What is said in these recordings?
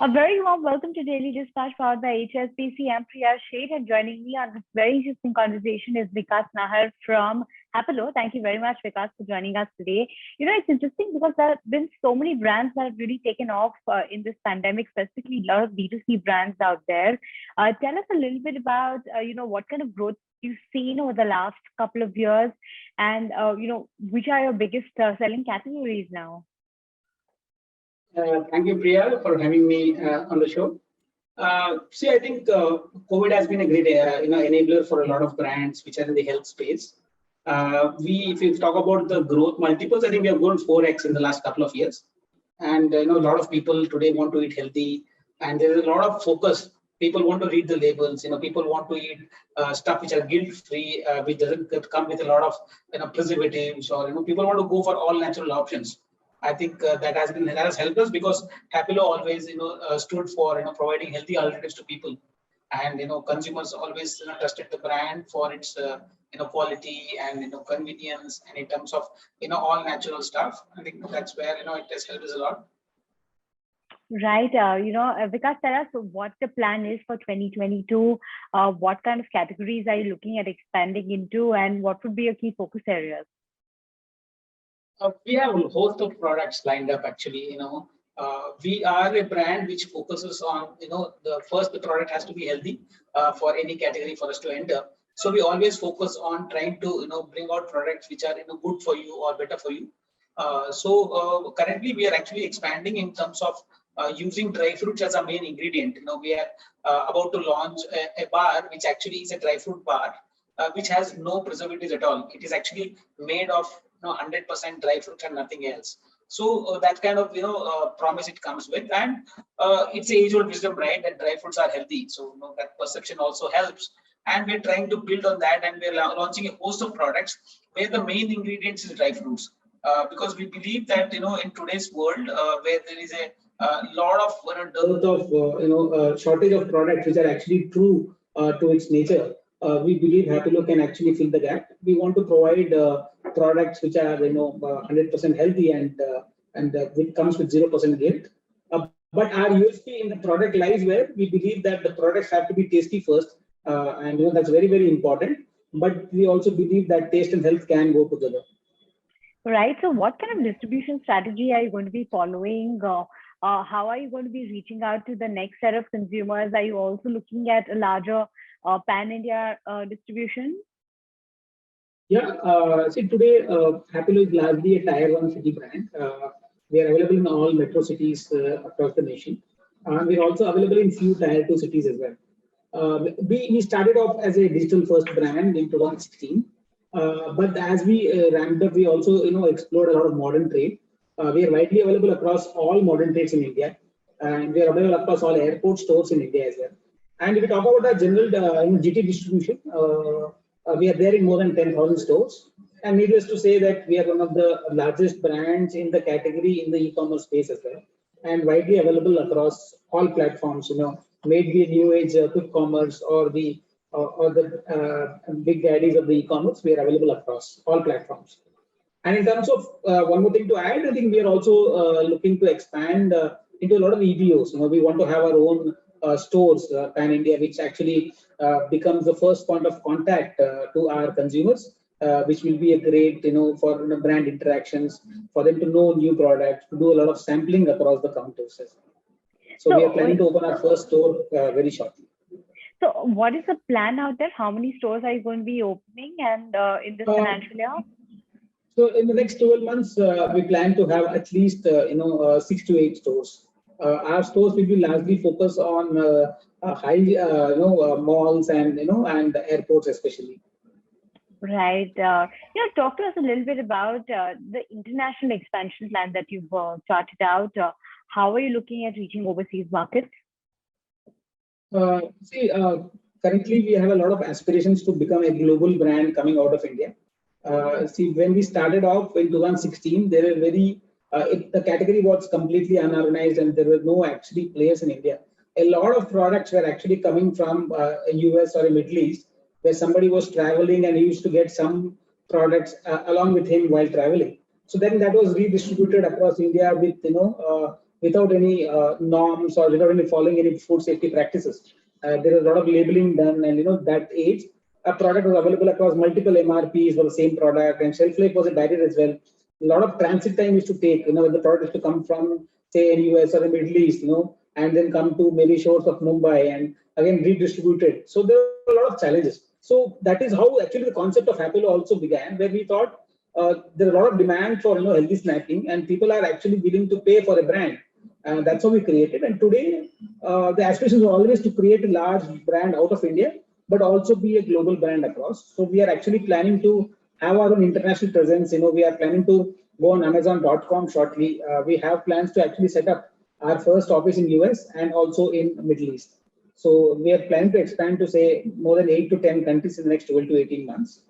A very warm welcome to Daily Dispatch powered by HSBC. I'm Priya Sheth, and joining me on this very interesting conversation is Vikas Nahar from Happilo. Thank you very much, Vikas, for joining us today. You know, it's interesting because there have been so many brands that have really taken off in this pandemic, specifically a lot of B2C brands out there. Tell us a little bit about, what kind of growth you've seen over the last couple of years and, which are your biggest selling categories now? Thank you, Priya, for having me on the show. I think COVID has been a great enabler for a lot of brands which are in the health space. If you talk about the growth multiples, I think we have grown 4x in the last couple of years. And a lot of people today want to eat healthy, and there is a lot of focus. People want to read the labels. People want to eat stuff which are guilt-free, which doesn't come with a lot of preservatives, or people want to go for all natural options. I think that has helped us because Happilo always stood for providing healthy alternatives to people, and consumers always trusted the brand for its quality and convenience, and in terms of all natural stuff. I think that's where it has helped us a lot. Right. Vikas, tell us what the plan is for 2022. What kind of categories are you looking at expanding into, and what would be your key focus areas? We have a host of products lined up. Actually, we are a brand which focuses on the product has to be healthy for any category for us to enter. So we always focus on trying to bring out products which are good for you or better for you. Currently we are actually expanding in terms of using dry fruits as a main ingredient. We are about to launch a bar which actually is a dry fruit bar, which has no preservatives at all. It is actually made of 100% dry fruit and nothing else. So that kind of promise it comes with, and it's age-old wisdom, right? That dry fruits are healthy. So that perception also helps, and we're trying to build on that, and we're launching a host of products where the main ingredients is dry fruits, because we believe that in today's world where there is a lot of dearth of shortage of products which are actually true to its nature. We believe Happilo can actually fill the gap. We want to provide products which are 100% healthy and it comes with 0% guilt. But our USP in the product lies where we believe that the products have to be tasty first, and that's very, very important. But we also believe that taste and health can go together. Right. So, what kind of distribution strategy are you going to be following? How are you going to be reaching out to the next set of consumers? Are you also looking at a larger pan-India distribution? Yeah, see today Happilo is largely a Tier 1 city brand. We are available in all metro cities across the nation. We are also available in few Tier 2 cities as well. We started off as a digital first brand in 2016, but as we ramped up, we also explored a lot of modern trade. We are widely available across all modern trades in India, and we are available across all airport stores in India as well. And if we talk about our general GT distribution, we are there in more than 10,000 stores. And needless to say that we are one of the largest brands in the category in the e-commerce space as well, and widely available across all platforms. May it be new age quick commerce or the big daddies of the e-commerce, we are available across all platforms. And in terms of one more thing to add, I think we are also looking to expand into a lot of EBOs. We want to have our own stores pan India, which actually becomes the first point of contact to our consumers, which will be a great for brand interactions, for them to know new products, to do a lot of sampling across the counters. So we are planning to open our first store very shortly. So what is the plan out there? How many stores are you going to be opening and in this financial year? So in the next 12 months, we plan to have at least 6 to 8 stores. Our stores will be largely focused on high malls and and airports especially. Right. Talk to us a little bit about the international expansion plan that you've charted out. How are you looking at reaching overseas markets? Currently we have a lot of aspirations to become a global brand coming out of India. When we started off in 2016, there were the category was completely unorganized and there were no actually players in India. A lot of products were actually coming from a US or a Middle East, where somebody was traveling and he used to get some products along with him while traveling. So then that was redistributed across India with without any norms or without any following any food safety practices. There is a lot of labeling done, and that age a product was available across multiple MRPs for the same product, and shelf life was a barrier as well. A lot of transit time is to take, when the product is to come from, say, in US or the Middle East, and then come to maybe shores of Mumbai and again redistributed. So there are a lot of challenges. So that is how actually the concept of Happilo also began, where we thought there's a lot of demand for healthy snacking, and people are actually willing to pay for a brand. And that's how we created. And today, the aspiration is always to create a large brand out of India, but also be a global brand across. So we are actually planning to have our own international presence. We are planning to go on Amazon.com shortly. We have plans to actually set up our first office in US and also in Middle East. So we are planning to expand to say more than 8 to 10 countries in the next 12 to 18 months.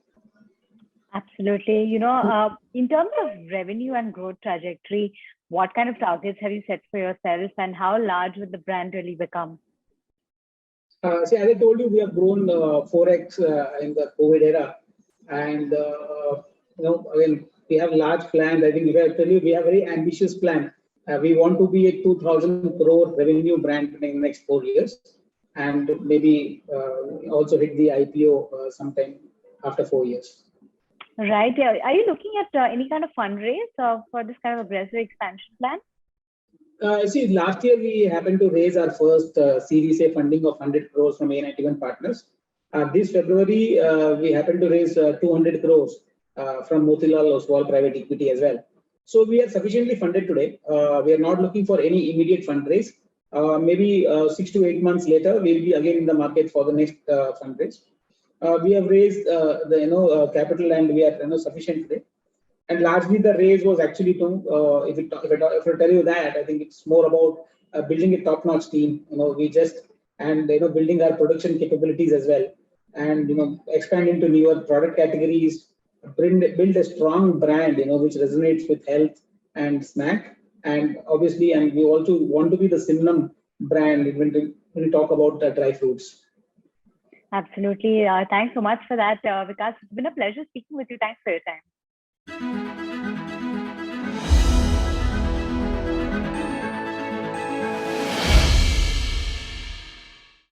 Absolutely. In terms of revenue and growth trajectory, what kind of targets have you set for yourself, and how large would the brand really become? See, as I told you, we have grown 4x in the COVID era, and again, we have large plans. I think if I tell you, we have a very ambitious plan. We want to be a 2,000 crore revenue brand in the next 4 years, and maybe also hit the IPO sometime after 4 years. Right. Yeah. Are you looking at any kind of fundraise for this kind of aggressive expansion plan? See, last year we happened to raise our first Series A funding of 100 crores from A91 partners. This February, we happened to raise 200 crores from Motilal Oswal Private Equity as well. So we are sufficiently funded today. We are not looking for any immediate fundraise. Maybe 6 to 8 months later, we'll be again in the market for the next fundraise. We have raised the capital, and we are sufficient today. And largely the raise was actually to, if I tell you that, I think it's more about building a top-notch team. Building our production capabilities as well, and expand into newer product categories, build a strong brand, which resonates with health and snack, and obviously, and we also want to be the synonym brand when we talk about dry fruits. Absolutely. Thanks so much for that, Vikas. It's been a pleasure speaking with you. Thanks for your time.